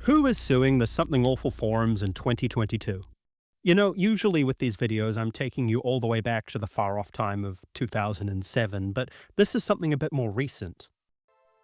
Who is suing the Something Awful forums in 2022? You know, usually with these videos, I'm taking you all the way back to the far-off time of 2007, but this is something a bit more recent.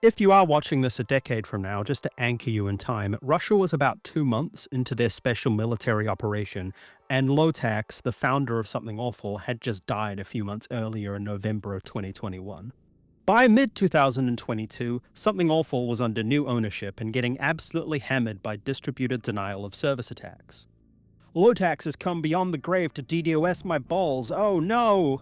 If you are watching this a decade from now, just to anchor you in time, Russia was about 2 months into their special military operation, and Lotax, the founder of Something Awful, had just died a few months earlier in November of 2021. By mid-2022, Something Awful was under new ownership and getting absolutely hammered by distributed denial of service attacks. Lotax has come beyond the grave to DDoS my balls, oh no!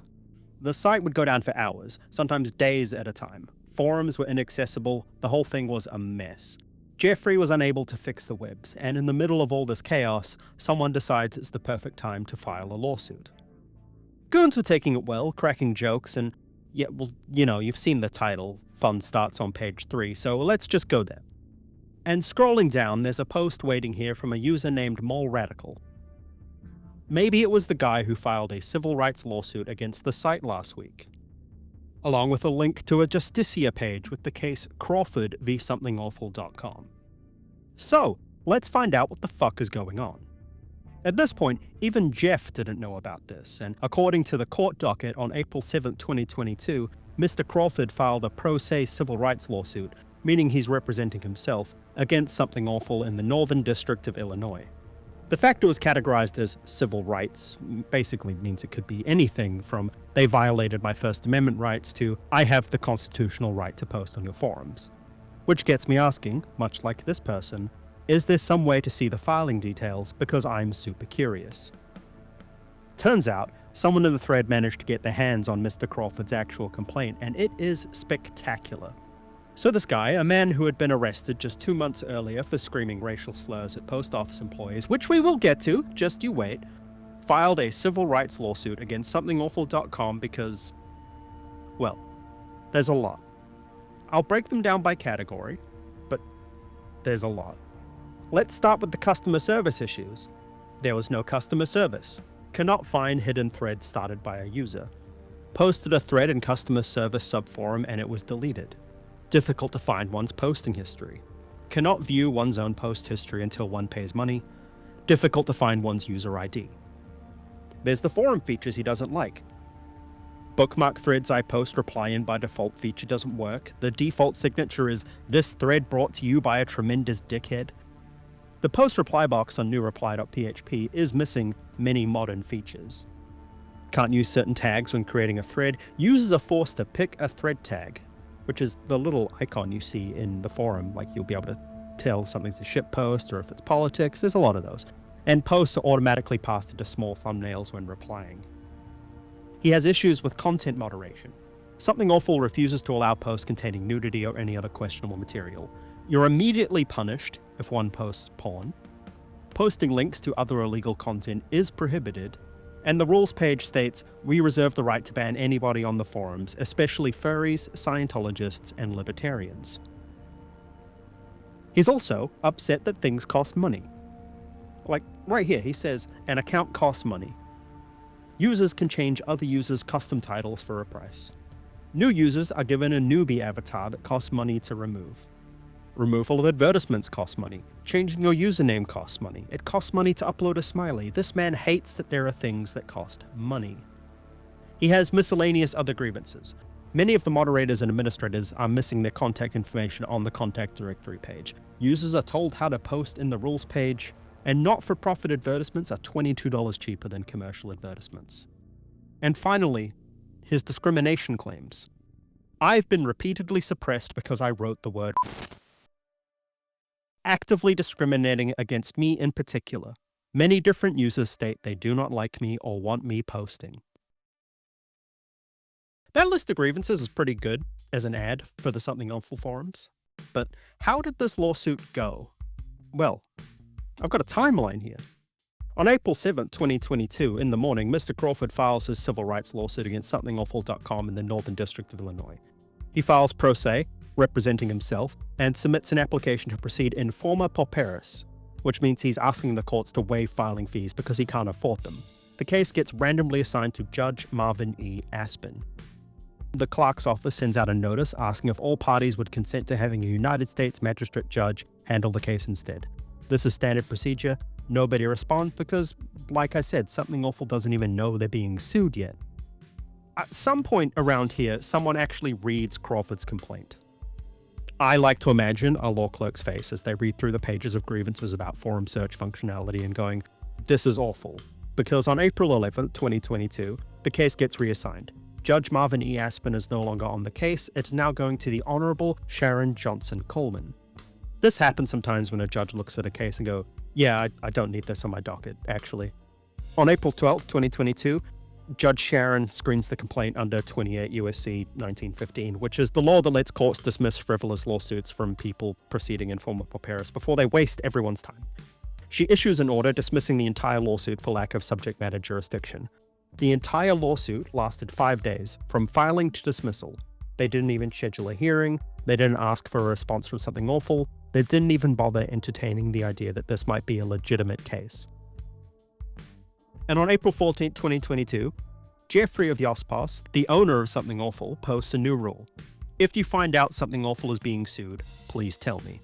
The site would go down for hours, sometimes days at a time. Forums were inaccessible, the whole thing was a mess. Jeffrey was unable to fix the webs, and in the middle of all this chaos, someone decides it's the perfect time to file a lawsuit. Goons were taking it well, cracking jokes, and yeah, well, you know, you've seen the title, fun starts on page 3, so let's just go there. And scrolling down, there's a post waiting here from a user named Mole Radical. Maybe it was the guy who filed a civil rights lawsuit against the site last week, along with a link to a Justicia page with the case Crawford v somethingawful.com. So, let's find out what the fuck is going on. At this point, even Jeff didn't know about this, and according to the court docket on April 7, 2022, Mr. Crawford filed a pro se civil rights lawsuit, meaning he's representing himself, against Something Awful in the Northern District of Illinois. The fact it was categorized as civil rights basically means it could be anything from they violated my First Amendment rights to I have the constitutional right to post on your forums. Which gets me asking, much like this person, is there some way to see the filing details because I'm super curious? Turns out, someone in the thread managed to get their hands on Mr. Crawford's actual complaint, and it is spectacular. So this guy, a man who had been arrested just 2 months earlier for screaming racial slurs at post office employees, which we will get to, just you wait, filed a civil rights lawsuit against somethingawful.com because, well, there's a lot. I'll break them down by category, but there's a lot. Let's start with the customer service issues. There was no customer service. Cannot find hidden thread started by a user. Posted a thread in customer service subforum and it was deleted. Difficult to find one's posting history. Cannot view one's own post history until one pays money. Difficult to find one's user ID. There's the forum features he doesn't like. Bookmark threads I post reply in by default feature doesn't work. The default signature is this thread brought to you by a tremendous dickhead. The post reply box on newreply.php is missing many modern features. Can't use certain tags when creating a thread. Users are forced to pick a thread tag, which is the little icon you see in the forum, like you'll be able to tell something's a shit post or if it's politics, there's a lot of those. And posts are automatically passed into small thumbnails when replying. He has issues with content moderation. Something Awful refuses to allow posts containing nudity or any other questionable material. You're immediately punished if one posts porn. Posting links to other illegal content is prohibited. And the rules page states, we reserve the right to ban anybody on the forums, especially furries, Scientologists, and libertarians. He's also upset that things cost money. Like, right here, he says, an account costs money. Users can change other users' custom titles for a price. New users are given a newbie avatar that costs money to remove. Removal of advertisements costs money. Changing your username costs money. It costs money to upload a smiley. This man hates that there are things that cost money. He has miscellaneous other grievances. Many of the moderators and administrators are missing their contact information on the contact directory page. Users are told how to post in the rules page, and not-for-profit advertisements are $22 cheaper than commercial advertisements. And finally, his discrimination claims. I've been repeatedly suppressed because I wrote the word actively discriminating against me in particular. Many different users state they do not like me or want me posting. That list of grievances is pretty good as an ad for the Something Awful forums. But how did this lawsuit go? Well, I've got a timeline here. On April 7, 2022, in the morning, Mr. Crawford files his civil rights lawsuit against somethingawful.com in the Northern District of Illinois. He files pro se, representing himself, and submits an application to proceed in forma pauperis, which means he's asking the courts to waive filing fees because he can't afford them. The case gets randomly assigned to Judge Marvin E. Aspen. The clerk's office sends out a notice asking if all parties would consent to having a United States magistrate judge handle the case instead. This is standard procedure. Nobody responds because, like I said, Something Awful doesn't even know they're being sued yet. At some point around here, someone actually reads Crawford's complaint. I like to imagine a law clerk's face as they read through the pages of grievances about forum search functionality and going, this is awful. Because on April 11th, 2022, the case gets reassigned. Judge Marvin E. Aspen is no longer on the case. It's now going to the Honorable Sharon Johnson Coleman. This happens sometimes when a judge looks at a case and go, yeah, I don't need this on my docket, actually. On April 12th, 2022, Judge Sharon screens the complaint under 28 U.S.C. 1915, which is the law that lets courts dismiss frivolous lawsuits from people proceeding in forma pauperis before they waste everyone's time. She issues an order dismissing the entire lawsuit for lack of subject matter jurisdiction. The entire lawsuit lasted 5 days, from filing to dismissal. They didn't even schedule a hearing, they didn't ask for a response from Something Awful, they didn't even bother entertaining the idea that this might be a legitimate case. And on April 14, 2022, Jeffrey of Yospos, the owner of Something Awful, posts a new rule. If you find out Something Awful is being sued, please tell me.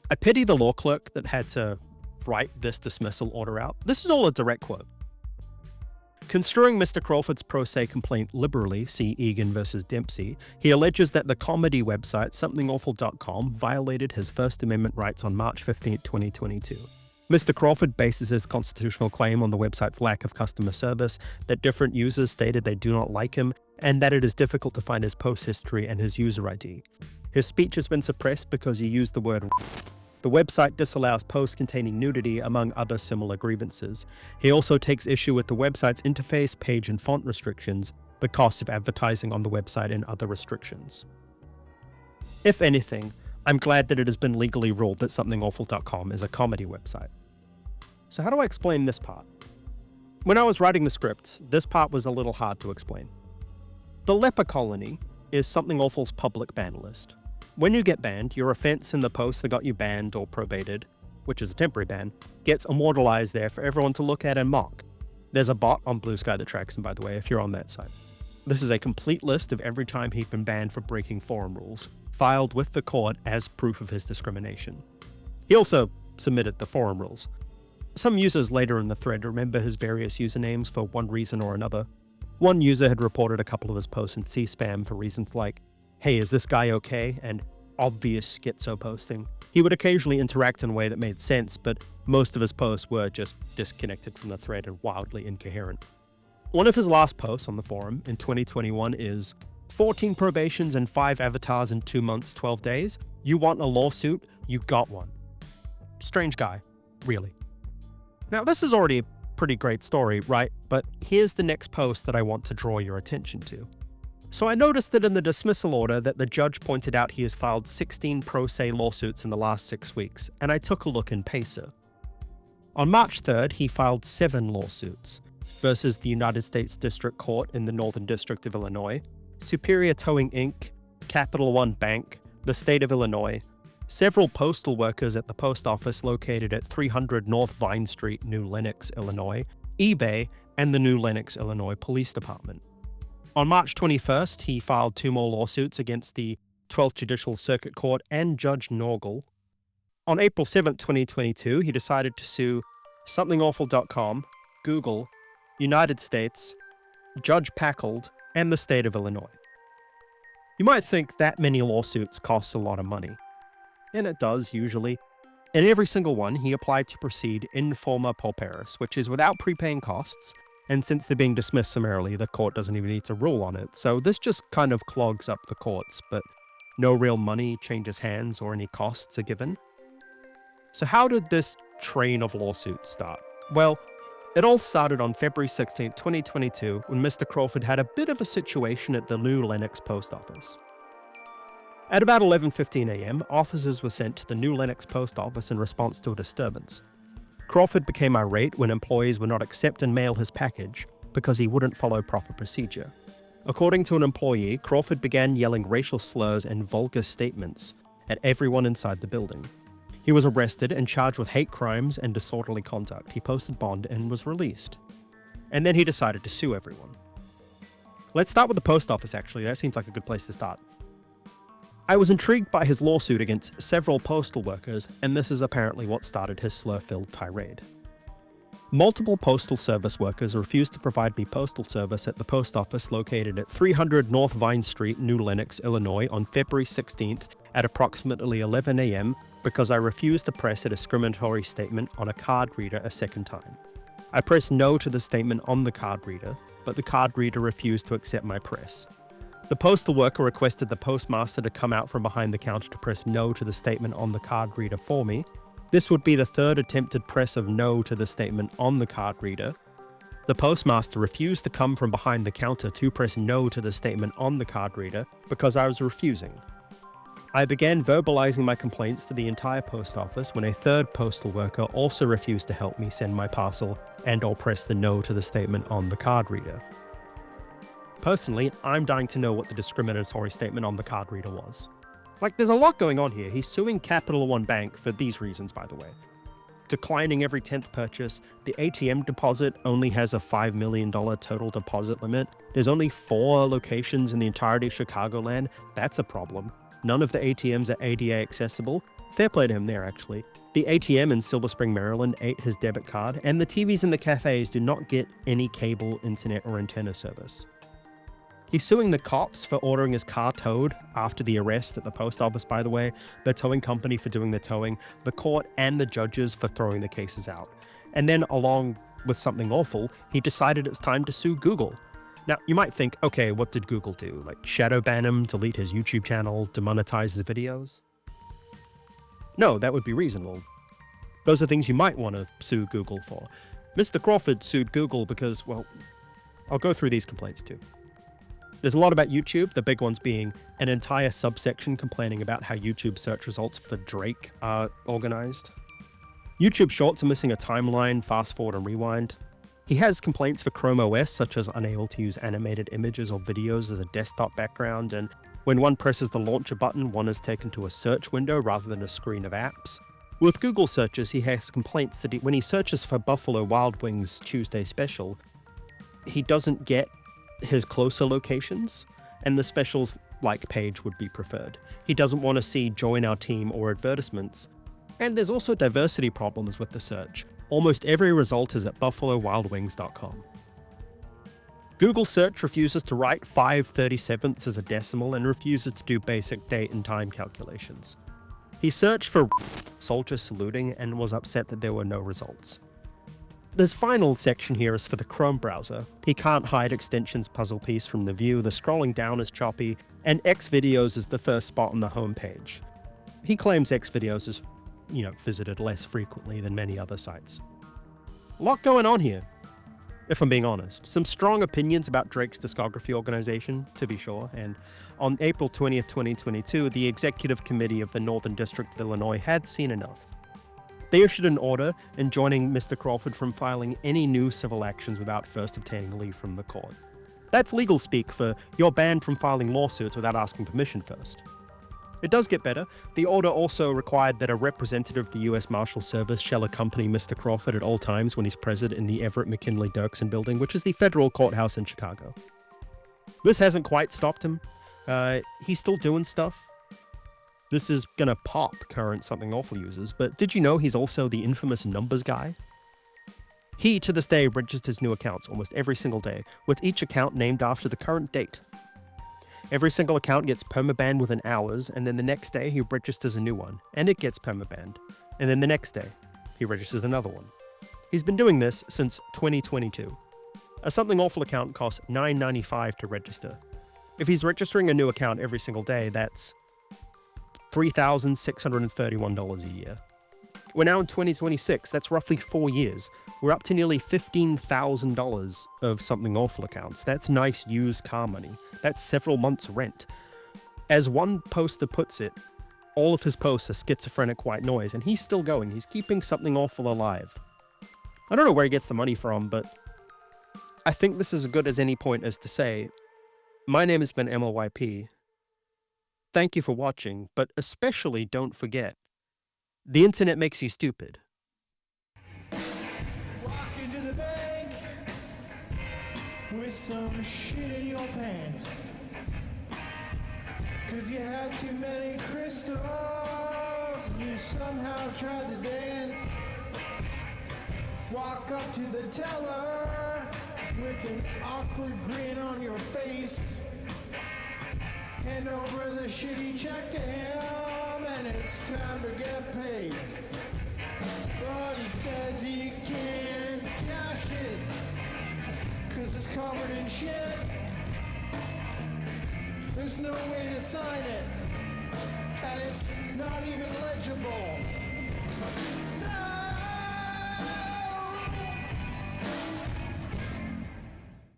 I pity the law clerk that had to write this dismissal order out. This is all a direct quote. Construing Mr. Crawford's pro se complaint liberally, see Egan versus Dempsey, he alleges that the comedy website somethingawful.com violated his First Amendment rights on March 15, 2022. Mr. Crawford bases his constitutional claim on the website's lack of customer service, that different users stated they do not like him, and that it is difficult to find his post history and his user ID. His speech has been suppressed because he used the word. The website disallows posts containing nudity, among other similar grievances. He also takes issue with the website's interface, page, and font restrictions, the cost of advertising on the website, and other restrictions. If anything, I'm glad that it has been legally ruled that somethingawful.com is a comedy website. So how do I explain this part? When I was writing the script, this part was a little hard to explain. The leper colony is Something Awful's public ban list. When you get banned, your offense in the post that got you banned or probated, which is a temporary ban, gets immortalized there for everyone to look at and mock. There's a bot on Blue Sky that tracks him, by the way, if you're on that site. This is a complete list of every time he'd been banned for breaking forum rules, filed with the court as proof of his discrimination. He also submitted the forum rules. Some users later in the thread remember his various usernames for one reason or another. One user had reported a couple of his posts in C-spam for reasons like, hey, is this guy okay? And obvious schizo posting. He would occasionally interact in a way that made sense, but most of his posts were just disconnected from the thread and wildly incoherent. One of his last posts on the forum in 2021 is 14 probations and 5 avatars in 2 months, 12 days. You want a lawsuit? You got one. Strange guy, really. Now, this is already a pretty great story, right? But here's the next post that I want to draw your attention to. So I noticed that in the dismissal order that the judge pointed out he has filed 16 pro se lawsuits in the last 6 weeks, and I took a look in Pacer. On March 3rd, he filed 7 lawsuits versus the United States District Court in the Northern District of Illinois, Superior Towing Inc., Capital One Bank, the state of Illinois, several postal workers at the post office located at 300 North Vine Street, New Lenox, Illinois, eBay, and the New Lenox, Illinois Police Department. On March 21st, he filed 2 more lawsuits against the 12th Judicial Circuit Court and Judge Norgal. On April 7th, 2022, he decided to sue somethingawful.com, Google, United States, Judge Packard, and the state of Illinois. You might think that many lawsuits cost a lot of money. And it does, usually. In every single one, he applied to proceed in forma pauperis, which is without prepaying costs, and since they're being dismissed summarily, the court doesn't even need to rule on it, so this just kind of clogs up the courts, but no real money changes hands or any costs are given. So how did this train of lawsuits start? Well, it all started on February 16, 2022, when Mr. Crawford had a bit of a situation at the New Lenox post office. At about 11:15 a.m., officers were sent to the New Lenox post office in response to a disturbance. Crawford became irate when employees would not accept and mail his package because he wouldn't follow proper procedure. According to an employee, Crawford began yelling racial slurs and vulgar statements at everyone inside the building. He was arrested and charged with hate crimes and disorderly conduct. He posted bond and was released. And then he decided to sue everyone. Let's start with the post office, actually. That seems like a good place to start. I was intrigued by his lawsuit against several postal workers, and this is apparently what started his slur-filled tirade. Multiple postal service workers refused to provide me postal service at the post office located at 300 North Vine Street, New Lenox, Illinois on February 16th at approximately 11 a.m. because I refused to press a discriminatory statement on a card reader a second time. I pressed no to the statement on the card reader, but the card reader refused to accept my press. The postal worker requested the postmaster to come out from behind the counter to press no to the statement on the card reader for me. This would be the third attempted press of no to the statement on the card reader. The postmaster refused to come from behind the counter to press no to the statement on the card reader because I was refusing. I began verbalizing my complaints to the entire post office when a third postal worker also refused to help me send my parcel and/or press the no to the statement on the card reader. Personally, I'm dying to know what the discriminatory statement on the card reader was. Like, there's a lot going on here. He's suing Capital One Bank for these reasons, by the way. Declining every 10th purchase, the ATM deposit only has a $5 million total deposit limit. There's only 4 locations in the entirety of Chicagoland. That's a problem. None of the ATMs are ADA accessible. Fair play to him there, actually. The ATM in Silver Spring, Maryland ate his debit card, and the TVs in the cafes do not get any cable, internet, or antenna service. He's suing the cops for ordering his car towed after the arrest at the post office, by the way, the towing company for doing the towing, the court and the judges for throwing the cases out. And then, along with something awful, he decided it's time to sue Google. Now, you might think, okay, what did Google do? Like shadow ban him, delete his YouTube channel, demonetize his videos? No, that would be reasonable. Those are things you might want to sue Google for. Mr. Crawford sued Google because, well, I'll go through these complaints too. There's a lot about YouTube, the big ones being an entire subsection complaining about how YouTube search results for Drake are organized. YouTube Shorts are missing a timeline, fast forward and rewind. He has complaints for Chrome OS, such as unable to use animated images or videos as a desktop background, and when one presses the launcher button, one is taken to a search window rather than a screen of apps. With Google searches, he has complaints that when he searches for Buffalo Wild Wings Tuesday Special, he doesn't get his closer locations, and the specials like page would be preferred. He doesn't want to see join our team or advertisements. And there's also diversity problems with the search. Almost every result is at buffalowildwings.com. Google search refuses to write 5/37 as a decimal and refuses to do basic date and time calculations. He searched for soldier saluting and was upset that there were no results. This final section here is for the Chrome browser. He can't hide extensions puzzle piece from the view, the scrolling down is choppy, and Xvideos is the first spot on the home page. He claims Xvideos is, visited less frequently than many other sites. A lot going on here, if I'm being honest. Some strong opinions about Drake's discography organization, to be sure, and on April 20th, 2022, the Executive Committee of the Northern District of Illinois had seen enough. They issued an order enjoining Mr. Crawford from filing any new civil actions without first obtaining leave from the court. That's legal speak for you're banned from filing lawsuits without asking permission first. It does get better. The order also required that a representative of the U.S. Marshal Service shall accompany Mr. Crawford at all times when he's present in the Everett McKinley Dirksen building, which is the federal courthouse in Chicago. This hasn't quite stopped him. He's still doing stuff. This is gonna pop current Something Awful users, but did you know he's also the infamous numbers guy? He, to this day, registers new accounts almost every single day, with each account named after the current date. Every single account gets permabanned within hours, and then the next day he registers a new one, and it gets permabanned. And then the next day, he registers another one. He's been doing this since 2022. A Something Awful account costs $9.95 to register. If he's registering a new account every single day, that's $3,631 a year. We're now in 2026, that's roughly 4 years. We're up to nearly $15,000 of Something Awful accounts. That's nice used car money. That's several months' rent. As one poster puts it, all of his posts are schizophrenic white noise, and he's still going. He's keeping Something Awful alive. I don't know where he gets the money from, but I think this is as good as any point as to say, my name has been MLYP. Thank you for watching, but especially don't forget, the internet makes you stupid. Walk into the bank with some shit in your pants. Cause you had too many crystals and you somehow tried to dance. Walk up to the teller with an awkward grin on your face. Hand over the shitty check to him and it's time to get paid. But he says he can't cash it cause it's covered in shit. There's no way to sign it, and it's not even legible. No!